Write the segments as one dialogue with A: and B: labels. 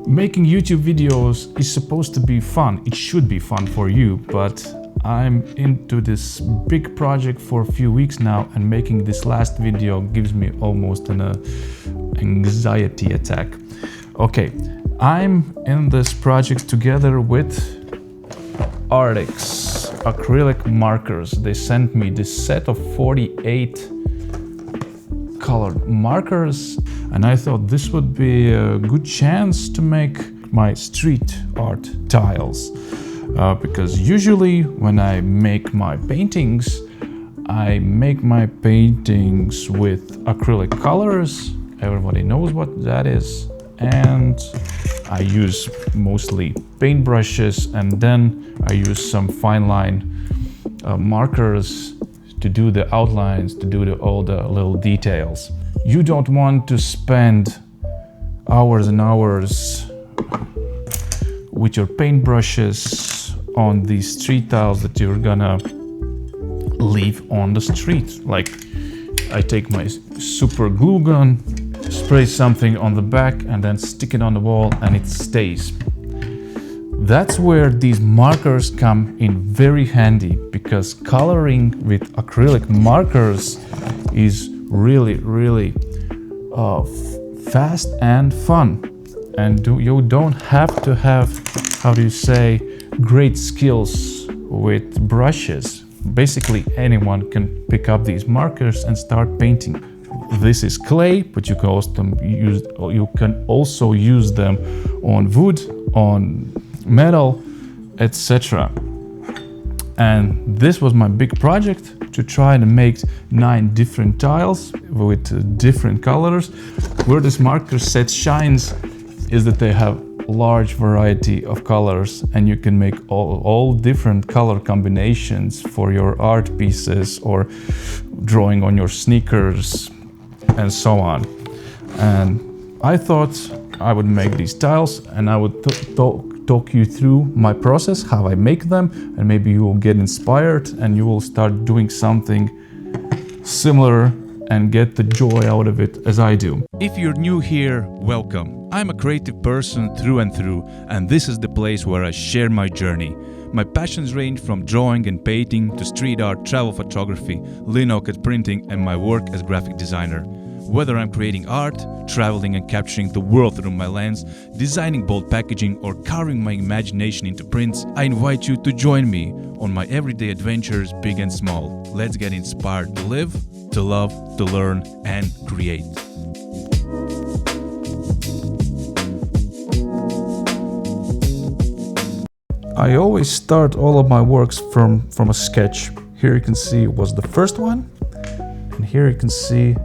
A: Making YouTube videos is supposed to be fun. It should be fun for you, but I'm into this big project for a few weeks now, and making this last video gives me almost an anxiety attack. Okay, I'm in this project together with Arrtx acrylic markers. They sent me this set of 48 colored markers, and I thought this would be a good chance to make my street art tiles. Because usually when I make my paintings, I make my paintings with acrylic colors. Everybody knows what that is. And I use mostly paintbrushes, and then I use some fine line markers to do the outlines, to do all the little details. You don't want to spend hours and hours with your paintbrushes on these street tiles that you're gonna leave on the street. Like, I take my super glue gun, spray something on the back, and then stick it on the wall, and it stays. That's where these markers come in very handy, because coloring with acrylic markers is really fast and fun. And you don't have to have, how do you say, great skills with brushes. Basically anyone can pick up these markers and start painting. This is clay, but you can also use them on wood, on metal, etc. And this was my big project, to try to make 9 different tiles with different colors. Where this marker set shines is that they have large variety of colors, and you can make all different color combinations for your art pieces or drawing on your sneakers and so on. And I thought I would make these tiles, and I would talk you through my process, how I make them, and maybe you will get inspired and you will start doing something similar and get the joy out of it as I do.
B: If you're new here, welcome. I'm a creative person through and through, and this is the place where I share my journey. My passions range from drawing and painting to street art, travel photography, linocut printing, and my work as graphic designer. Whether I'm creating art, traveling and capturing the world through my lens, designing bold packaging, or carving my imagination into prints, I invite you to join me on my everyday adventures, big and small. Let's get inspired to live, to love, to learn, and create.
A: I always start all of my works from a sketch. Here you can see was the first one, and here you can see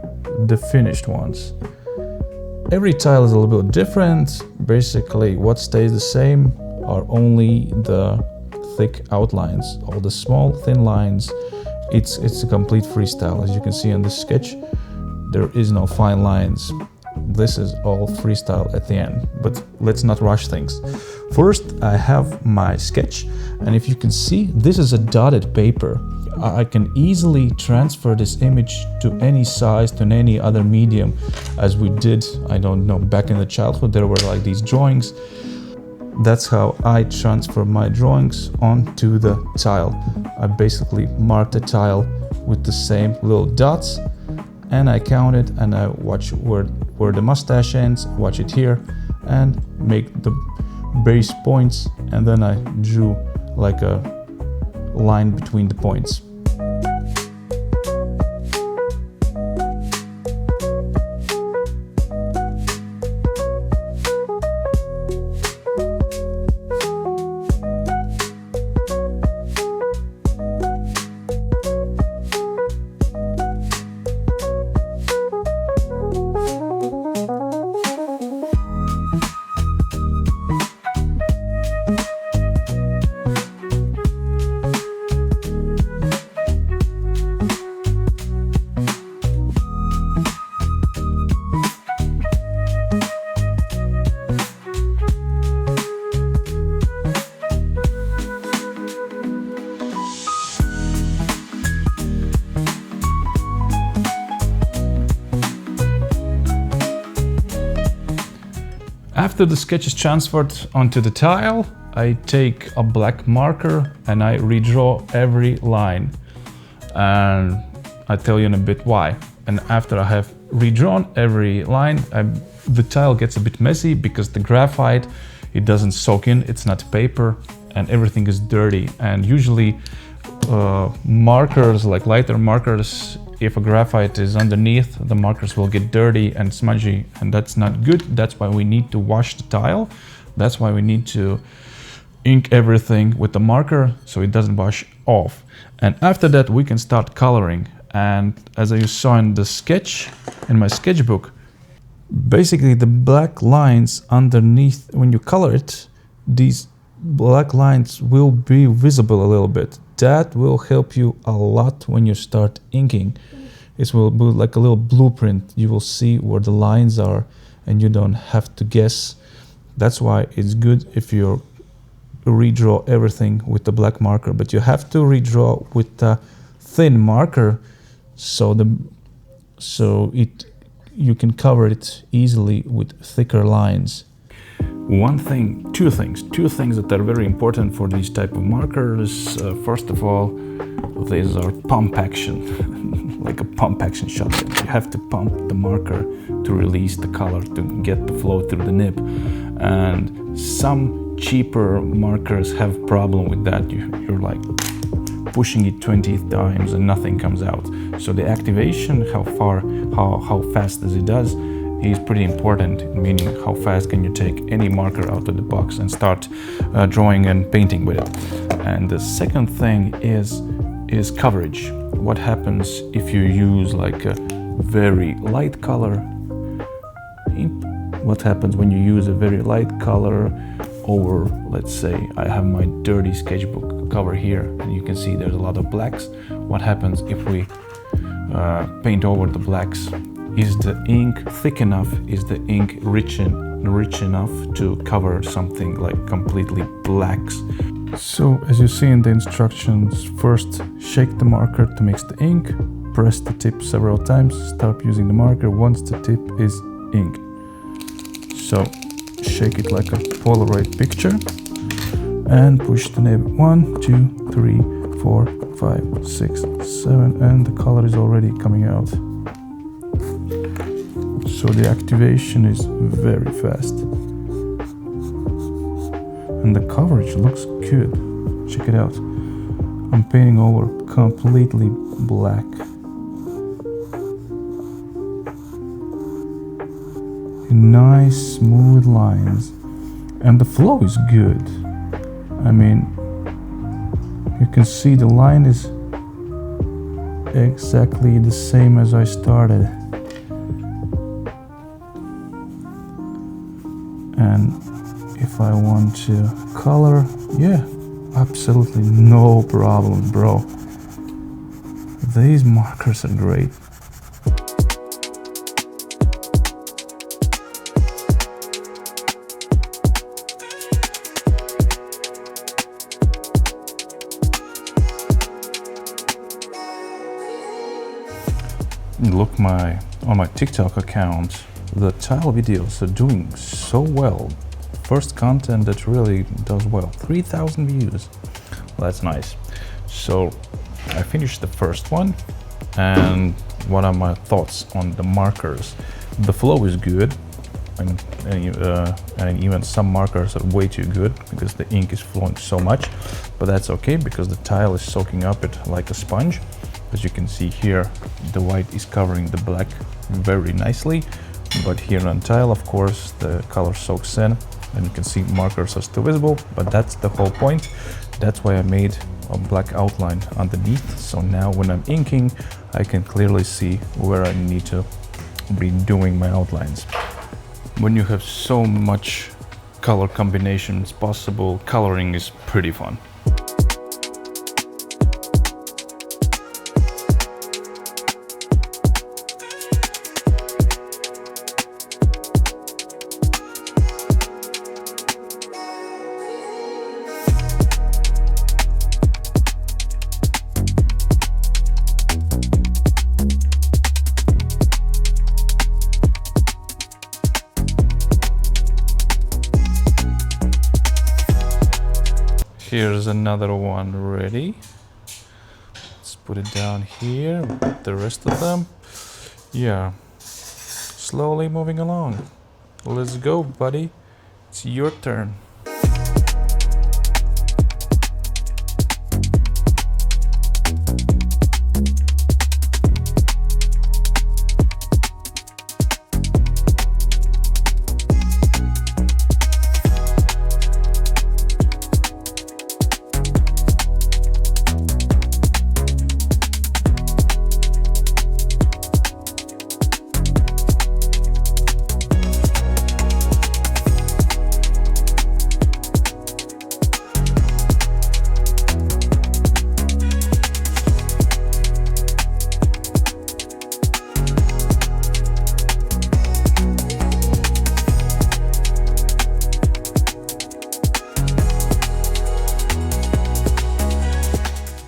A: the finished ones. Every tile is a little bit different. Basically, what stays the same are only the thick outlines. All the small, thin lines, it's a complete freestyle. As you can see in this sketch, there is no fine lines. This is all freestyle at the end, but let's not rush things. First, I have my sketch, and if you can see, this is a dotted paper. I can easily transfer this image to any size, to any other medium, as we did, I don't know, back in the childhood, there were like these drawings. That's how I transfer my drawings onto the tile. I basically mark the tile with the same little dots, and I count it, and I watch where the mustache ends, watch it here, and make the base points, and then I drew like a line between the points. after the sketch is transferred onto the tile, I take a black marker and I redraw every line. And I'll tell you in a bit why. And after I have redrawn every line, the tile gets a bit messy because the graphite, it doesn't soak in, it's not paper, and everything is dirty. And usually markers, like lighter markers, if a graphite is underneath, the markers will get dirty and smudgy, and that's not good. That's why we need to wash the tile. That's why we need to ink everything with the marker so it doesn't wash off. And after that, we can start coloring. And as you saw in the sketch, in my sketchbook, basically the black lines underneath, when you color it, these black lines will be visible a little bit. That will help you a lot when you start inking. It will be like a little blueprint. You will see where the lines are and you don't have to guess. That's why it's good if you redraw everything with the black marker, but you have to redraw with a thin marker you can cover it easily with thicker lines. Two things that are very important for these type of markers. First of all, these are pump action, like a pump action shotgun. You have to pump the marker to release the color, to get the flow through the nib. And some cheaper markers have problem with that. You're like pushing it 20 times and nothing comes out. So the activation, how fast does it does, is pretty important, meaning how fast can you take any marker out of the box and start drawing and painting with it. And the second thing is coverage. What happens if you use like a very light color? What happens when you use a very light color over, let's say, I have my dirty sketchbook cover here, and you can see there's a lot of blacks. What happens if we paint over the blacks? Is the ink thick enough? Is the ink rich enough to cover something like completely blacks? So as you see in the instructions, first shake the marker to mix the ink, press the tip several times, stop using the marker once the tip is inked. So shake it like a Polaroid picture and push the nib 1, 2, 3, 4, 5, 6, 7, and the color is already coming out. So the activation is very fast. And the coverage looks good. Check it out. I'm painting over completely black. Nice smooth lines. And the flow is good. I mean, you can see the line is exactly the same as I started. And if I want to color, yeah, absolutely no problem, bro. These markers are great. Look on my TikTok account, the tile videos are doing so well. First content that really does well, 3,000 views. Well, that's nice. So I finished the first one, and what are my thoughts on the markers? The flow is good, and even some markers are way too good because the ink is flowing so much, but that's okay because the tile is soaking up it like a sponge. As you can see here, the white is covering the black very nicely, but here on tile, of course, the color soaks in, and you can see markers are still visible, but that's the whole point. That's why I made a black outline underneath, so now when I'm inking, I can clearly see where I need to be doing my outlines. When you have so much color combinations possible, coloring is pretty fun. Here's another one ready. Let's put it down here with the rest of them. Yeah, slowly moving along. Let's go, buddy. It's your turn.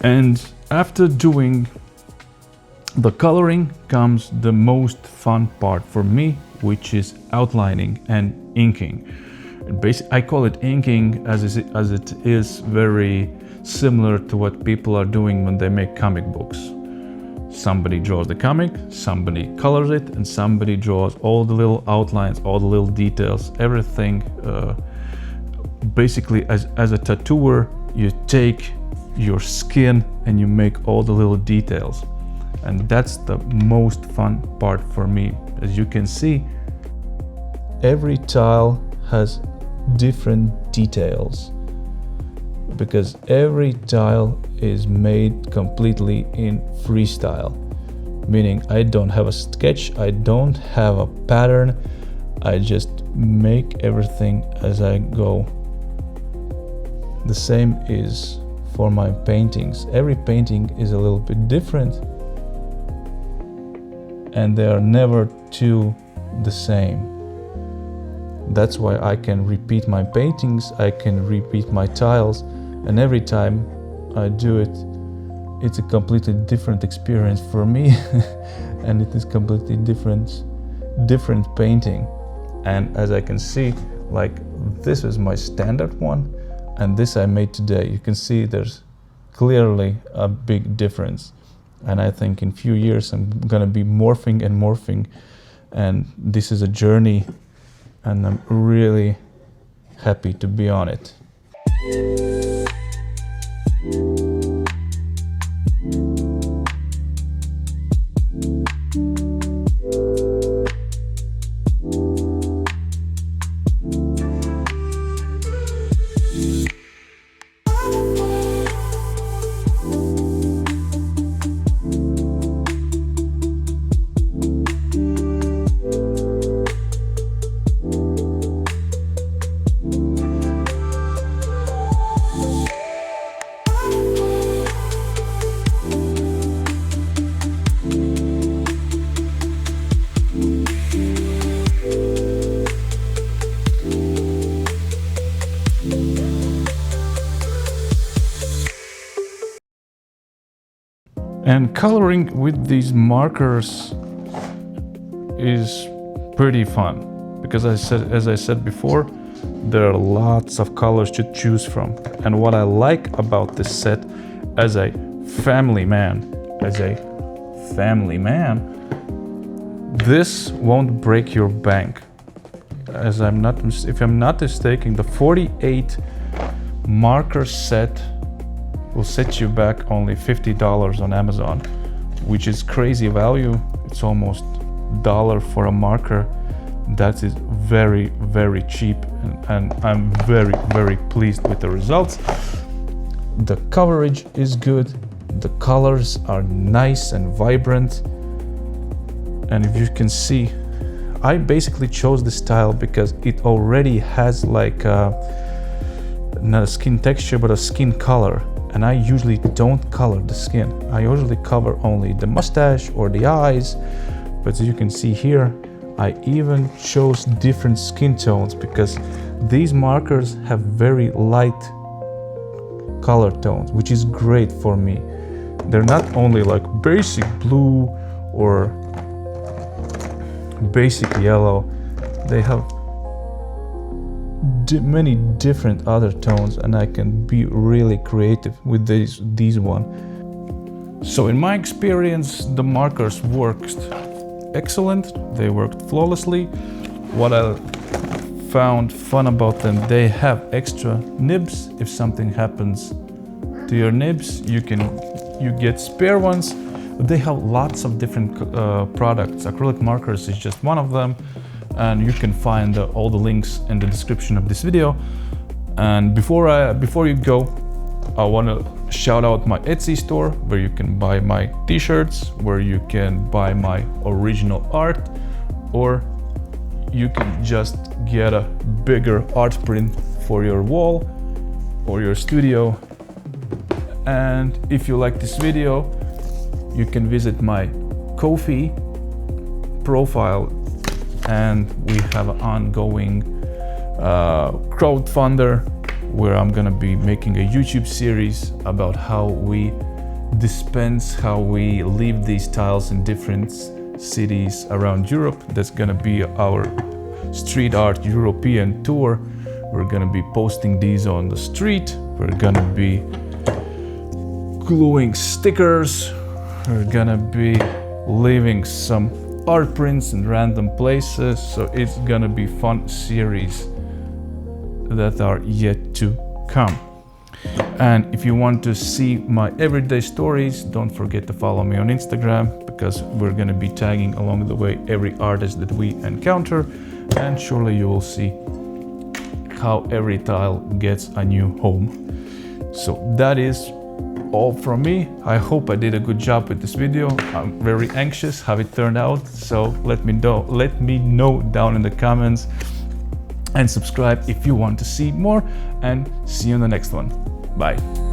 A: And after doing the coloring comes the most fun part for me, which is outlining and inking. I call it inking as it is very similar to what people are doing when they make comic books. Somebody draws the comic, somebody colors it, and somebody draws all the little outlines, all the little details, everything. Basically, as a tattooer, you take your skin and you make all the little details, and that's the most fun part for me. As you can see, every tile has different details because every tile is made completely in freestyle, meaning I don't have a sketch, I don't have a pattern, I just make everything as I go. The same is for my paintings. Every painting is a little bit different and they are never two the same. That's why I can repeat my paintings, I can repeat my tiles, and every time I do it, it's a completely different experience for me and it is completely different painting. And as I can see, like this is my standard one, and this I made today. You can see there's clearly a big difference. And I think in a few years I'm gonna be morphing and morphing, and this is a journey and I'm really happy to be on it. And coloring with these markers is pretty fun because as I said before, there are lots of colors to choose from. And what I like about this set as a family man, this won't break your bank. If I'm not mistaken, the 48 marker set will set you back only $50 on Amazon, which is crazy value. It's almost $1 for a marker. That is very, very cheap, and I'm very, very pleased with the results. The coverage is good, the colors are nice and vibrant, and if you can see, I basically chose this style because it already has like not a skin texture but a skin color. And I usually don't color the skin. I usually cover only the mustache or the eyes. But as you can see here, I even chose different skin tones because these markers have very light color tones, which is great for me. They're not only like basic blue or basic yellow, they have many different other tones, and I can be really creative with these one. So in my experience, the markers worked excellent. They worked flawlessly. What I found fun about them, they have extra nibs. If something happens to your nibs, you get spare ones. They have lots of different products. Acrylic Markers is just one of them, and you can find all the links in the description of this video. And before you go, I want to shout out my Etsy store, where you can buy my t-shirts, where you can buy my original art, or you can just get a bigger art print for your wall or your studio. And if you like this video, you can visit my Ko-fi profile, and we have an ongoing crowdfunder where I'm gonna be making a YouTube series about how we dispense, how we leave these tiles in different cities around Europe. That's gonna be our street art European tour. We're gonna be posting these on the street. We're gonna be gluing stickers. We're gonna be leaving some art prints in random places. So it's gonna be fun series that are yet to come. And if you want to see my everyday stories, don't forget to follow me on Instagram, because we're gonna be tagging along the way every artist that we encounter, and surely you will see how every tile gets a new home. So that is all from me. I hope I did a good job with this video. I'm very anxious how it turned out, so let me know down in the comments, and subscribe if you want to see more, and see you in the next one. Bye.